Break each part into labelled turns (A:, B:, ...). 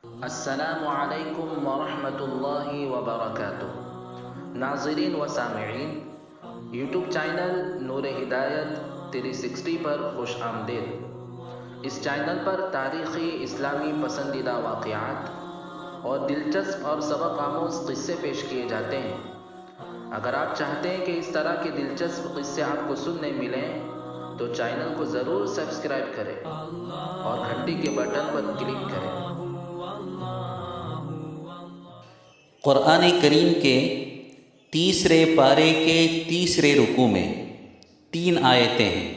A: السلام علیکم ورحمۃ اللہ وبرکاتہ۔ ناظرین و سامعین، یوٹیوب چینل نور ہدایت 360 پر خوش آمدید۔ اس چینل پر تاریخی اسلامی پسندیدہ واقعات اور دلچسپ اور سبق آموز قصے پیش کیے جاتے ہیں۔ اگر آپ چاہتے ہیں کہ اس طرح کے دلچسپ قصے آپ کو سننے ملیں تو چینل کو ضرور سبسکرائب کریں اور گھنٹی کے بٹن پر کلک کریں۔
B: قرآن کریم کے تیسرے پارے کے تیسرے رکوع میں 3 آیتیں ہیں،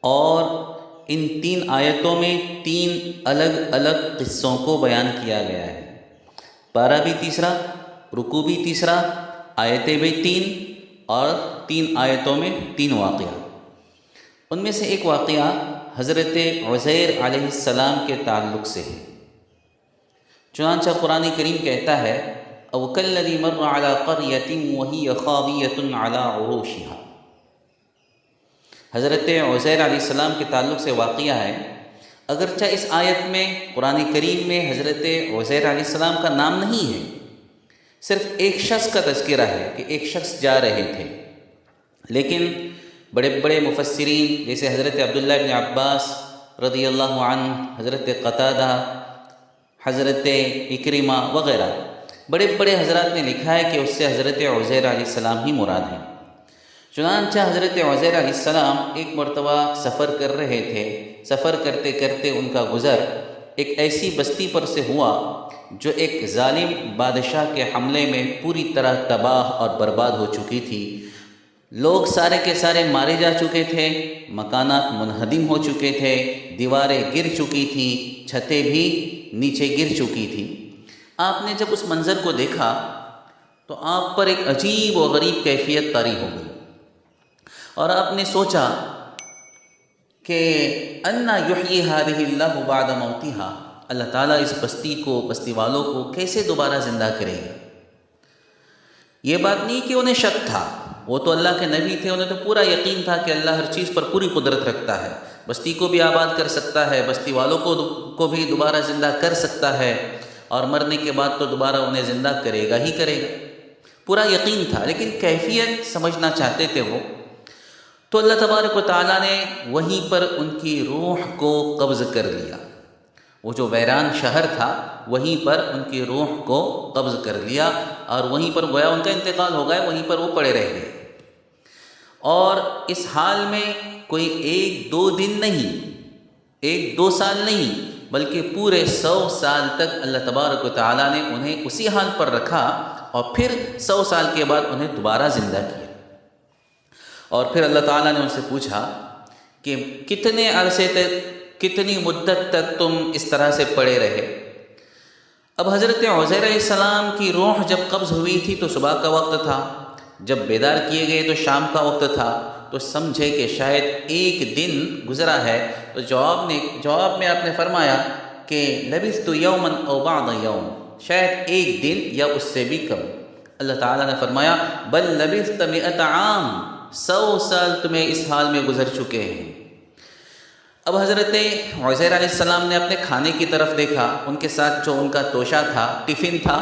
B: اور ان 3 آیتوں میں 3 الگ الگ قصوں کو بیان کیا گیا ہے۔ پارہ بھی تیسرا، رکوع بھی تیسرا، آیتیں بھی 3، اور 3 آیتوں میں 3 واقعہ۔ ان میں سے ایک واقعہ حضرت عزیر علیہ السلام کے تعلق سے ہے۔ چنانچہ قرآن کریم کہتا ہے او کالذی مر علی قریۃ وہی خاویۃ علی عروشہا۔ حضرت عزیر علیہ السلام کے تعلق سے واقعہ ہے۔ اگرچہ اس آیت میں قرآن کریم میں حضرت عزیر علیہ السلام کا نام نہیں ہے، صرف ایک شخص کا تذکرہ ہے کہ ایک شخص جا رہے تھے، لیکن بڑے بڑے مفسرین جیسے حضرت عبداللہ بن عباس رضی اللہ عنہ، حضرت قتادہ، حضرت اکرمہ وغیرہ بڑے بڑے حضرات نے لکھا ہے کہ اس سے حضرت عزیر علیہ السلام ہی مراد ہیں۔ چنانچہ حضرت عزیر علیہ السلام ایک مرتبہ سفر کر رہے تھے۔ سفر کرتے کرتے ان کا گزر ایک ایسی بستی پر سے ہوا جو ایک ظالم بادشاہ کے حملے میں پوری طرح تباہ اور برباد ہو چکی تھی۔ لوگ سارے کے سارے مارے جا چکے تھے، مکانات منہدم ہو چکے تھے، دیواریں گر چکی تھیں، چھتیں بھی نیچے گر چکی تھی۔ آپ نے جب اس منظر کو دیکھا تو آپ پر ایک عجیب و غریب کیفیت طاری ہو گئی، اور آپ نے سوچا کہ انا یحیی ہذہ اللہ بعد موتہا، اللہ تعالیٰ اس بستی کو، بستی والوں کو کیسے دوبارہ زندہ کرے گا۔ یہ بات نہیں کہ انہیں شک تھا، وہ تو اللہ کے نبی تھے، انہیں تو پورا یقین تھا کہ اللہ ہر چیز پر پوری قدرت رکھتا ہے، بستی کو بھی آباد کر سکتا ہے، بستی والوں کو بھی دوبارہ زندہ کر سکتا ہے، اور مرنے کے بعد تو دوبارہ انہیں زندہ کرے گا ہی کرے گا، پورا یقین تھا۔ لیکن کیفیت سمجھنا چاہتے تھے وہ، تو اللہ تبارک و تعالیٰ نے وہیں پر ان کی روح کو قبض کر لیا۔ وہ جو ویران شہر تھا وہیں پر ان کی روح کو قبض کر لیا، اور وہیں پر گویا ان کا انتقال ہو گیا، وہیں پر وہ پڑے رہ گئے۔ اور اس حال میں کوئی 1-2 دن نہیں، 1-2 سال نہیں، بلکہ پورے 100 سال تک اللہ تبارک و تعالیٰ نے انہیں اسی حال پر رکھا، اور پھر 100 سال کے بعد انہیں دوبارہ زندہ کیا۔ اور پھر اللہ تعالیٰ نے ان سے پوچھا کہ کتنے عرصے تک، کتنی مدت تک تم اس طرح سے پڑے رہے۔ اب حضرت عزیر علیہ السلام کی روح جب قبض ہوئی تھی تو صبح کا وقت تھا، جب بیدار کیے گئے تو شام کا وقت تھا، تو سمجھے کہ شاید 1 دن گزرا ہے۔ تو جواب میں آپ نے فرمایا کہ لبثت یوما او بعض یوم، شاید 1 دن یا اس سے بھی کم۔ اللہ تعالیٰ نے فرمایا بل لبثت 100 عام، 100 سال تمہیں اس حال میں گزر چکے ہیں۔ اب حضرت عزیر علیہ السلام نے اپنے کھانے کی طرف دیکھا، ان کے ساتھ جو ان کا توشہ تھا، ٹفن تھا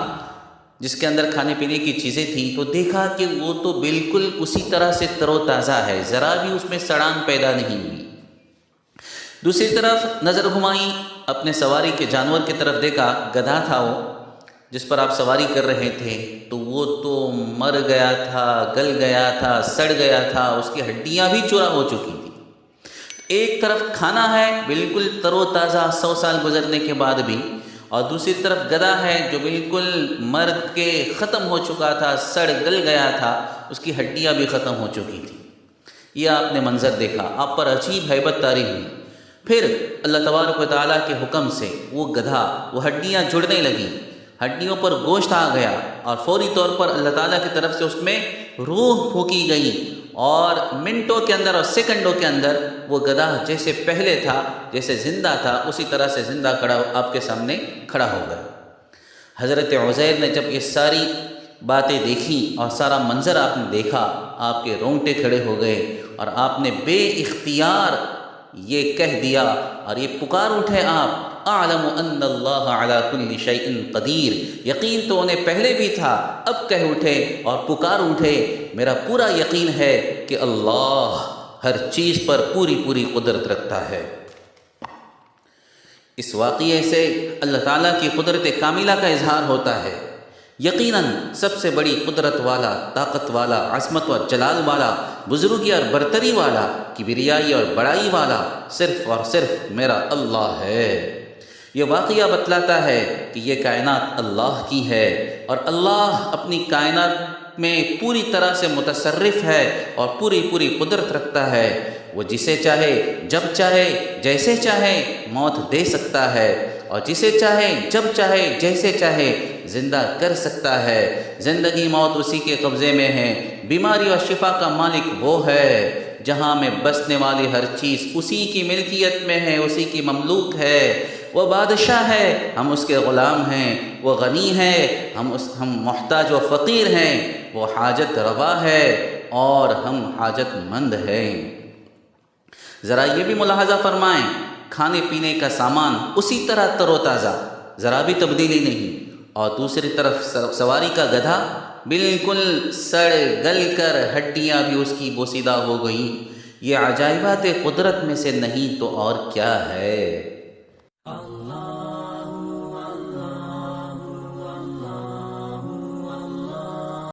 B: جس کے اندر کھانے پینے کی چیزیں تھیں، تو دیکھا کہ وہ تو بالکل اسی طرح سے تر و تازہ ہے، ذرا بھی اس میں سڑان پیدا نہیں ہوئی۔ دوسری طرف نظر گھمائی، اپنے سواری کے جانور کی طرف دیکھا، گدھا تھا وہ جس پر آپ سواری کر رہے تھے، تو وہ تو مر گیا تھا، گل گیا تھا، سڑ گیا تھا، اس کی ہڈیاں بھی چورا ہو چکی تھیں۔ ایک طرف کھانا ہے بالکل تر و تازہ 100 سال گزرنے کے بعد بھی، اور دوسری طرف گدھا ہے جو بالکل مر کے ختم ہو چکا تھا، سڑ گل گیا تھا، اس کی ہڈیاں بھی ختم ہو چکی تھیں۔ یہ آپ نے منظر دیکھا، آپ پر عجیب ہیبت طاری ہوئی۔ پھر اللہ تبارک و تعالیٰ کے حکم سے وہ گدھا، وہ ہڈیاں جڑنے لگیں، ہڈیوں پر گوشت آ گیا، اور فوری طور پر اللہ تعالیٰ کی طرف سے اس میں روح پھونکی گئی، اور منٹوں کے اندر اور سیکنڈوں کے اندر وہ گدھا جیسے پہلے تھا، جیسے زندہ تھا، اسی طرح سے زندہ کھڑا آپ کے سامنے کھڑا ہو گیا۔ حضرت عزیر نے جب یہ ساری باتیں دیکھیں اور سارا منظر آپ نے دیکھا، آپ کے رونگٹے کھڑے ہو گئے، اور آپ نے بے اختیار یہ کہہ دیا اور یہ پکار اٹھے آپ اعلم ان اللہ علی کل شیء قدیر، یقین تو انہیں پہلے بھی تھا، اب کہہ اٹھے اور پکار اٹھے، میرا پورا یقین ہے کہ اللہ ہر چیز پر پوری پوری قدرت رکھتا ہے۔ اس واقعے سے اللہ تعالیٰ کی قدرت کاملہ کا اظہار ہوتا ہے۔ یقیناً سب سے بڑی قدرت والا، طاقت والا، عظمت و جلال والا، بزرگی اور برتری والا، کبریائی اور بڑائی والا صرف اور صرف میرا اللہ ہے۔ یہ واقعہ بتلاتا ہے کہ یہ کائنات اللہ کی ہے اور اللہ اپنی کائنات میں پوری طرح سے متصرف ہے اور پوری پوری قدرت رکھتا ہے۔ وہ جسے چاہے جب چاہے جیسے چاہے موت دے سکتا ہے، اور جسے چاہے جب چاہے جیسے چاہے زندہ کر سکتا ہے۔ زندگی موت اسی کے قبضے میں ہے۔ بیماری اور شفا کا مالک وہ ہے۔ جہاں میں بسنے والی ہر چیز اسی کی ملکیت میں ہے، اسی کی مملوک ہے۔ وہ بادشاہ ہے، ہم اس کے غلام ہیں۔ وہ غنی ہے، ہم محتاج و فقیر ہیں۔ وہ حاجت روا ہے اور ہم حاجت مند ہیں۔ ذرا یہ بھی ملاحظہ فرمائیں، کھانے پینے کا سامان اسی طرح تر و تازہ، ذرا بھی تبدیلی نہیں، اور دوسری طرف سواری کا گدھا بالکل سڑ گل کر ہڈیاں بھی اس کی بوسیدہ ہو گئیں۔ یہ عجائبات قدرت میں سے نہیں تو اور کیا ہے۔